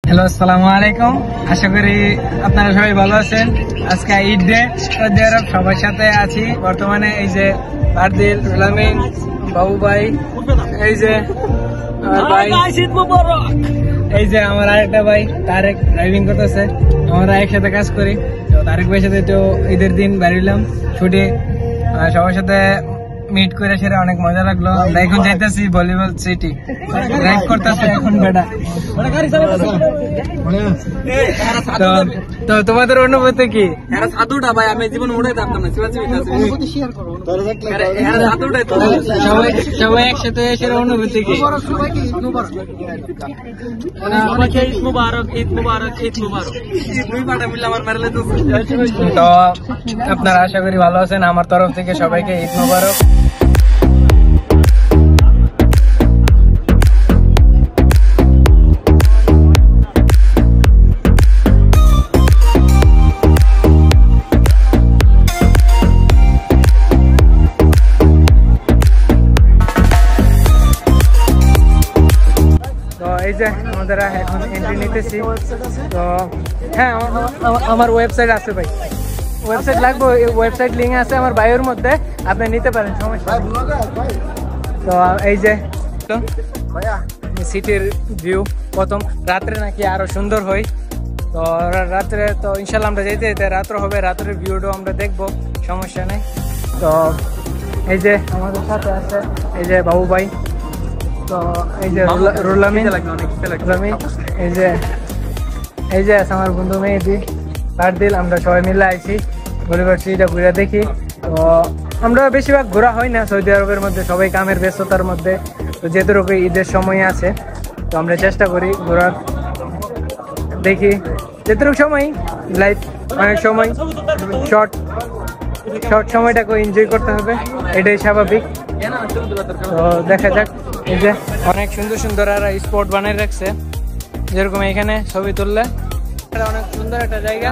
Hello, আসসালামু আলাইকুম। আশা করি আপনারা সবাই ভালো আছেন। আজকে ঈদ ডে, সৌদি আরব সবার সাথে আছি বর্তমানে। এই যে বারদিল, রুলামিন, বাবু ভাই, এই যে ভাই, এই যে আমার আরেকটা ভাই তারেক ড্রাইভিং করতেছে। আমরা একসাথে কাজ করি। তো তারেক ভাইয়ের সাথে তো ঈদের দিন বেরিলাম ছুটি, সবার সাথে মিট করে সেটা অনেক মজা লাগলো। আমরা এখন যাইতেছি ভলিবল সিটি, রাইড করতেছি এখন বেটা। তো তোমাদের অনুভূতি কি? ভাই আমি জীবন উঠে থাকতাম না, সবাই একসাথে এসে অনুভূতি কি? তো আপনারা আশা করি ভালো আছেন। আমার তরফ থেকে সবাইকে ঈদ মুবারক। এই যে আমাদের এখন এন্ট্রি নিতেছি। তো হ্যাঁ, আমার ওয়েবসাইট আছে ভাই, ওয়েবসাইট লাগবে, ওয়েবসাইট লিঙ্ক আছে আমার বায়োর মধ্যে, আপনি নিতে পারেন, সমস্যা। তো এই যে সিটির ভিউ প্রথম রাত্রে নাকি আরো সুন্দর হয়। তো রাত্রে তো ইনশাল্লাহ আমরা যেতে যেতে রাত্র হবে, রাত্রের ভিউটাও আমরা দেখবো, সমস্যা নেই। তো এই যে আমাদের সাথে আছে এই যে বাবু ভাই, তো এই যে রুলামিন, এই যে আছে আমার বন্ধু মেহেদি, বারদিল, আমরা সবাই মিলে আইছি ভলিবল সিটিটা ঘুরে দেখি। তো আমরা বেশিরভাগ ঘোরা হয় না সৌদি আরবের মধ্যে, সবাই কামের ব্যস্ততার মধ্যে। তো যেটুকু ঈদের সময় আছে তো আমরা চেষ্টা করি ঘোরার, দেখি যেটুকু সময় লাইফ, অনেক সময় শর্ট সময়টাকে এনজয় করতে হবে, এটাই স্বাভাবিক। তো দেখা যাক। এই যে অনেক সুন্দর সুন্দর আর স্পট বানিয়ে রাখছে, যেরকম এখানে ছবি তুললে অনেক সুন্দর একটা জায়গা।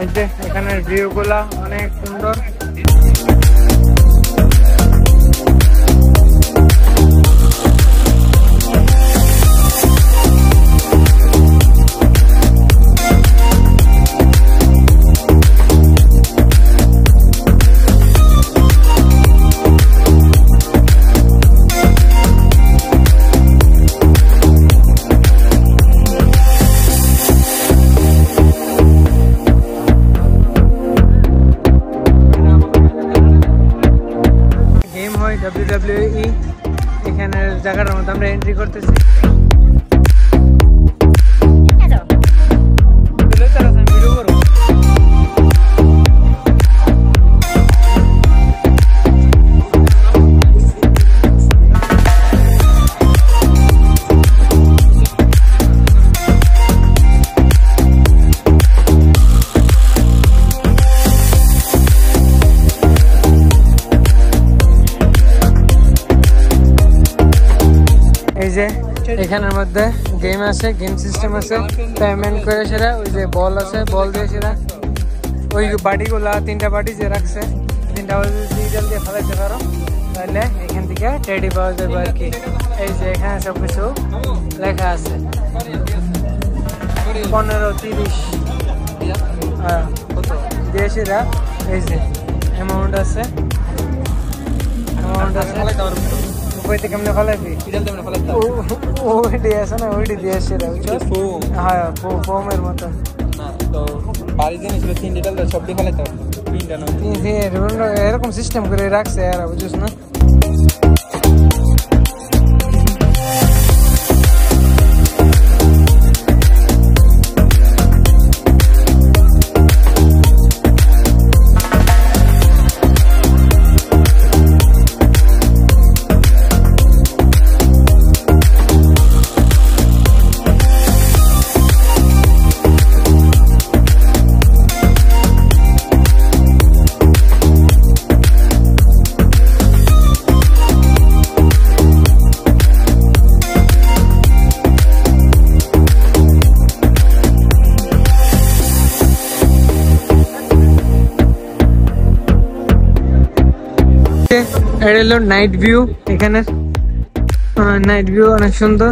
এই যে এখানের ভিউ গুলা অনেক সুন্দর। WWE এখানের জায়গাটার মধ্যে আমরা এন্ট্রি করতেছি। এই যে এখানের মধ্যে গেম আছে, গেম সিস্টেম আছে, পেমেন্ট করে সেরা, ওই যে বল আছে, বল দিয়ে সেরা ওই বাটিগুলা, তিনটা বাটি যে রাখছে, তিনটা ডিজিটাল দিয়ে ফেলাইতে পারো, তাহলে এখান থেকে টেডি পাওয়া যাবে আর কি। এই যে এখানে সবকিছু লেখা আছে, 15, 30 দিয়ে সেরা। এই যে অ্যামাউন্ট আছে, ওইতে কেমনে ফেলাবি, ওইটি আছে না, ওইটি দিয়ে সেরা, হ্যাঁ ফোমের মতো। এরকম সিস্টেম করে রাখছে আর বুঝছিস না। এটা হলো নাইট ভিউ, এখানে নাইট ভিউ অনেক সুন্দর।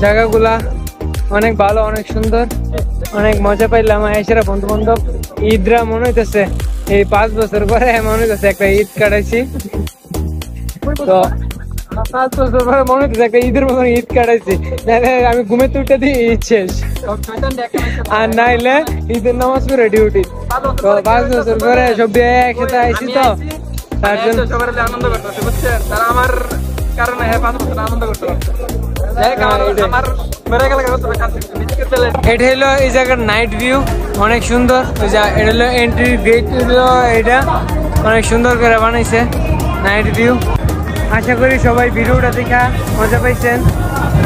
জায়গাগুলা অনেক ভালো, অনেক সুন্দর, অনেক মজা পাইলাম। এসেরা বন্ধু বান্ধব ঈদরা মনে হইতেছে এই 5 বছর পরে মনে হইতেছে একটা ঈদ কাটাইছি। তো 5 বছর পরে মনে হইতেছে একটা ঈদের মতন ঈদ কাটাইছি। আমি ঘুমে তুলতে দিই ঈদ শেষ, আর নাইলে ঈদের নামাজ পড়ে ডিউটি। তো 5 বছর পরে সব একসাথে আইসি, তো তার জন্য আনন্দ করতেছে বুঝছেন, তারা আমার কারণে 5 বছর আনন্দ করতে পারছে। এটা হলো এই জায়গার নাইট ভিউ, অনেক সুন্দর। এটা হলো এন্ট্রি গেট, এটা অনেক সুন্দর করে বানাইছে নাইট ভিউ। আশা করি সবাই ভিডিওটা দেখা মজা পাইছেন।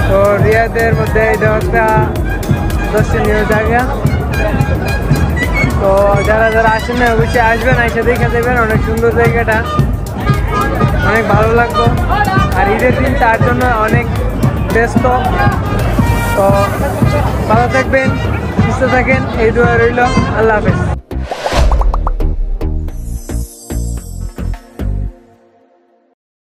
তো রিয়াদের মধ্যে এটা একটা দর্শনীয় জায়গা। তো যারা যারা আসেন না অবশ্যই আসবেন, এসে দেখে দেবেন, অনেক সুন্দর জায়গাটা, অনেক ভালো লাগলো। আর ঈদের দিন তার জন্য অনেক ব্যস্ত। তো ভালো থাকবেন, সুস্থ থাকেন, এই দোয়া রইল। আল্লাহ হাফেজ।